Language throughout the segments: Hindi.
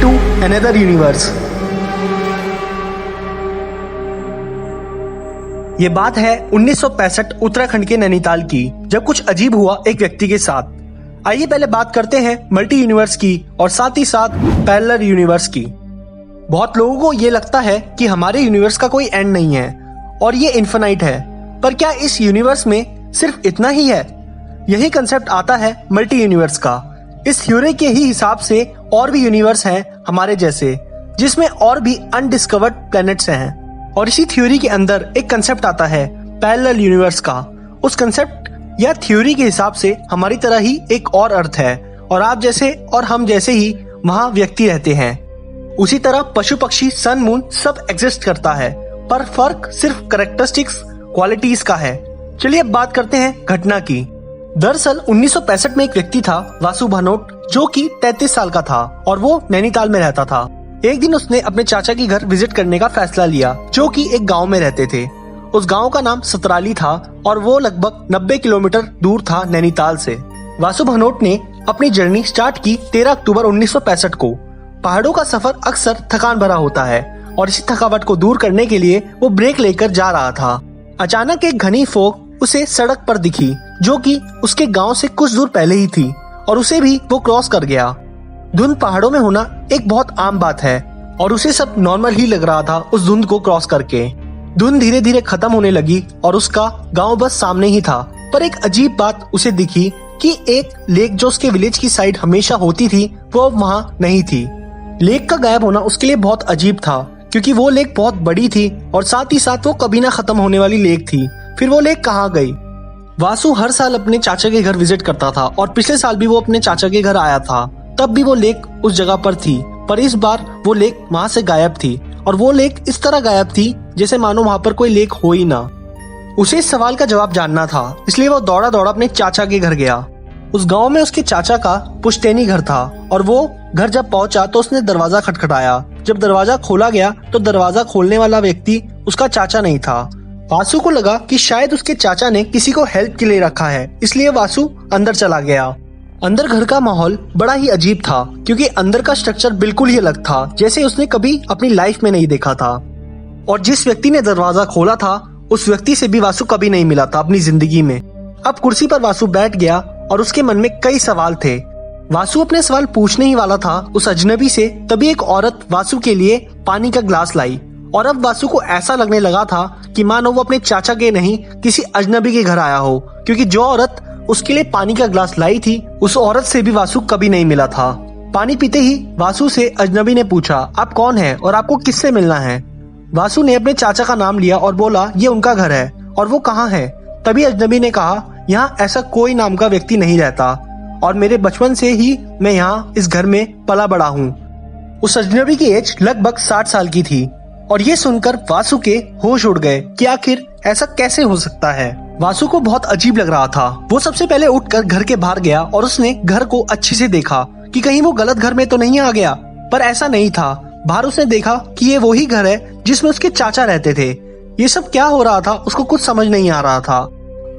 To another universe. ये बात है 1965 उत्तराखंड के नैनीताल की, जब कुछ अजीब हुआ एक व्यक्ति के साथ। आइए पहले बात करते हैं मल्टी यूनिवर्स की और साथ ही साथ पैरेलल यूनिवर्स की। बहुत लोगों को ये लगता है कि हमारे यूनिवर्स का कोई एंड नहीं है और ये इन्फिनाइट है, पर क्या इस यूनिवर्स में सिर्फ इतना ही है? यही कंसेप्ट आता है मल्टी यूनिवर्स का। इस थ्योरी के ही हिसाब से और भी यूनिवर्स हैं हमारे जैसे, जिसमें और भी अनडिस्कवर्ड प्लैनेट्स हैं। और इसी थ्योरी के अंदर एक कंसेप्ट आता है पैरेलल यूनिवर्स का। उस कंसेप्ट या थ्योरी के हिसाब से हमारी तरह ही एक और अर्थ है और आप जैसे और हम जैसे ही वहाँ व्यक्ति रहते हैं। उसी तरह पशु पक्षी सन मून सब एग्जिस्ट करता है, पर फर्क सिर्फ कैरेक्टरिस्टिक्स क्वालिटीज का है। चलिए अब बात करते हैं घटना की। दरअसल 1965 में एक व्यक्ति था वासु भानोट, जो कि 33 साल का था और वो नैनीताल में रहता था। एक दिन उसने अपने चाचा के घर विजिट करने का फैसला लिया, जो कि एक गांव में रहते थे। उस गांव का नाम सतराली था और वो लगभग 90 किलोमीटर दूर था नैनीताल से। वासु भानोट ने अपनी जर्नी स्टार्ट की 13 अक्टूबर 1965 को। पहाड़ों का सफर अक्सर थकान भरा होता है और इसी थकावट को दूर करने के लिए वो ब्रेक लेकर जा रहा था। अचानक एक घनी फोग उसे सड़क पर दिखी, जो कि उसके गांव से कुछ दूर पहले ही थी, और उसे भी वो क्रॉस कर गया। धुंध पहाड़ों में होना एक बहुत आम बात है और उसे सब नॉर्मल ही लग रहा था उस धुंध को क्रॉस करके। धुंध धीरे धीरे खत्म होने लगी और उसका गांव बस सामने ही था, पर एक अजीब बात उसे दिखी कि एक लेक जो उसके विलेज की साइड हमेशा होती थी वो अब वहाँ नहीं थी। लेक का गायब होना उसके लिए बहुत अजीब था, क्योंकि वो लेक बहुत बड़ी थी और साथ ही साथ वो कभी ना खत्म होने वाली लेक थी। फिर वो लेक कहाँ गई? वासु हर साल अपने चाचा के घर विजिट करता था और पिछले साल भी वो अपने चाचा के घर आया था, तब भी वो लेक उस जगह पर थी, पर इस बार वो लेक वहाँ से गायब थी और वो लेक इस तरह गायब थी जैसे मानो वहाँ पर कोई लेक हो ही ना। उसे इस सवाल का जवाब जानना था, इसलिए वो दौड़ा दौड़ा अपने चाचा के घर गया। उस गांव में उसके चाचा का पुश्तैनी घर था और वो घर जब पहुंचा तो उसने दरवाजा खटखटाया। जब दरवाजा खोला गया तो दरवाजा खोलने वाला व्यक्ति उसका चाचा नहीं था। वासु को लगा कि शायद उसके चाचा ने किसी को हेल्प के लिए रखा है, इसलिए वासु अंदर चला गया। अंदर घर का माहौल बड़ा ही अजीब था, क्योंकि अंदर का स्ट्रक्चर बिल्कुल ही अलग था, जैसे उसने कभी अपनी लाइफ में नहीं देखा था। और जिस व्यक्ति ने दरवाजा खोला था उस व्यक्ति से भी वासु कभी नहीं मिला था अपनी जिंदगी में। अब कुर्सी पर वासु बैठ गया और उसके मन में कई सवाल थे। वासु अपने सवाल पूछने ही वाला था उस अजनबी से, तभी एक औरत वासु के लिए पानी का ग्लास लाई और अब वासु को ऐसा लगने लगा था कि मानो वो अपने चाचा के नहीं किसी अजनबी के घर आया हो, क्योंकि जो औरत उसके लिए पानी का ग्लास लाई थी उस औरत से भी वासु कभी नहीं मिला था। पानी पीते ही वासु से अजनबी ने पूछा, आप कौन है और आपको किससे मिलना है? वासु ने अपने चाचा का नाम लिया और बोला ये उनका घर है और वो कहाँ है। तभी अजनबी ने कहा, यहाँ ऐसा कोई नाम का व्यक्ति नहीं रहता और मेरे बचपन से ही मैं यहाँ इस घर में पला बड़ा हूँ। उस अजनबी की एज लगभग 60 साल की थी और ये सुनकर वासु के होश उड़ गए कि आखिर ऐसा कैसे हो सकता है। वासु को बहुत अजीब लग रहा था। वो सबसे पहले उठकर घर के बाहर गया और उसने घर को अच्छे से देखा कि कहीं वो गलत घर में तो नहीं आ गया, पर ऐसा नहीं था। बाहर उसने देखा कि ये वही घर है जिसमें उसके चाचा रहते थे। ये सब क्या हो रहा था उसको कुछ समझ नहीं आ रहा था।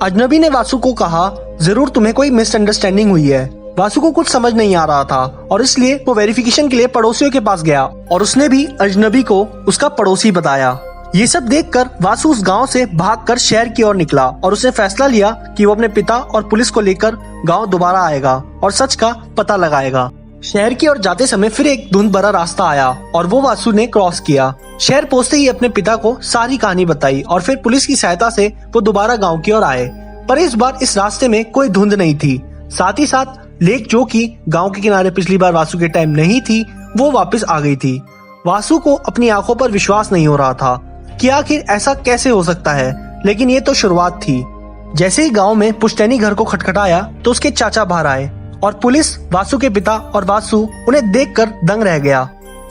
अजनबी ने वासु को कहा, जरूर तुम्हें कोई मिसअंडरस्टैंडिंग हुई है। वासु को कुछ समझ नहीं आ रहा था और इसलिए वो वेरिफिकेशन के लिए पड़ोसियों के पास गया और उसने भी अजनबी को उसका पड़ोसी बताया। ये सब देखकर वासु उस गांव से भागकर शहर की ओर निकला और उसने फैसला लिया कि वो अपने पिता और पुलिस को लेकर गांव दोबारा आएगा और सच का पता लगाएगा। शहर की ओर जाते समय फिर एक धुंध भरा रास्ता आया और वो वासु ने क्रॉस किया। शहर पहुंचते ही अपने पिता को सारी कहानी बताई और फिर पुलिस की सहायता से वो दोबारा गांव की ओर आए, पर इस बार इस रास्ते में कोई धुंध नहीं थी। साथ ही साथ लेक, जो कि गांव के किनारे पिछली बार वासु के टाइम नहीं थी, वो वापस आ गई थी। वासु को अपनी आंखों पर विश्वास नहीं हो रहा था कि आखिर ऐसा कैसे हो सकता है, लेकिन ये तो शुरुआत थी। जैसे ही गांव में पुश्तैनी घर को खटखटाया तो उसके चाचा बाहर आए और पुलिस, वासु के पिता और वासु उन्हें देखकर दंग रह गया।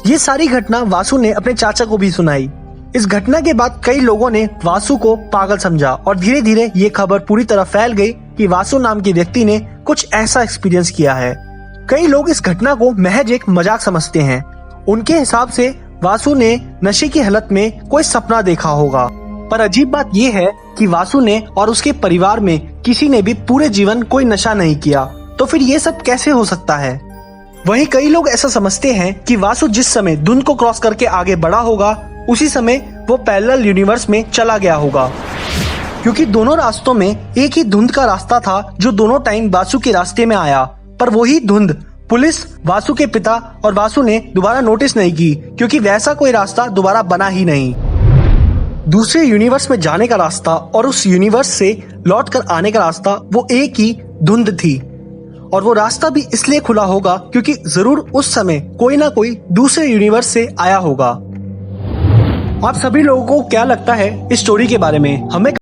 ये सारी घटना वासु ने अपने चाचा को भी सुनाई। इस घटना के बाद कई लोगों ने वासु को पागल समझा और धीरे धीरे ये खबर पूरी तरह फैल गई कि वासु नाम के व्यक्ति ने कुछ ऐसा एक्सपीरियंस किया है। कई लोग इस घटना को महज एक मजाक समझते हैं। उनके हिसाब से वासु ने नशे की हालत में कोई सपना देखा होगा, पर अजीब बात यह है कि वासु ने और उसके परिवार में किसी ने भी पूरे जीवन कोई नशा नहीं किया, तो फिर ये सब कैसे हो सकता है? वहीं कई लोग ऐसा समझते हैं कि वासु जिस समय धुंध को क्रॉस करके आगे बढ़ा होगा उसी समय वो पैरेलल यूनिवर्स में चला गया होगा, क्योंकि दोनों रास्तों में एक ही धुंध का रास्ता था जो दोनों टाइम वासु के रास्ते में आया, पर वही धुंध पुलिस, वासु के पिता और वासु ने दोबारा नोटिस नहीं की, क्योंकि वैसा कोई रास्ता दोबारा बना ही नहीं। दूसरे यूनिवर्स में जाने का रास्ता और उस यूनिवर्स से लौट कर आने का रास्ता वो एक ही धुंध थी, और वो रास्ता भी इसलिए खुला होगा क्योंकि जरूर उस समय कोई ना कोई दूसरे यूनिवर्स से आया होगा। आप सभी लोगों को क्या लगता है इस स्टोरी के बारे में, हमें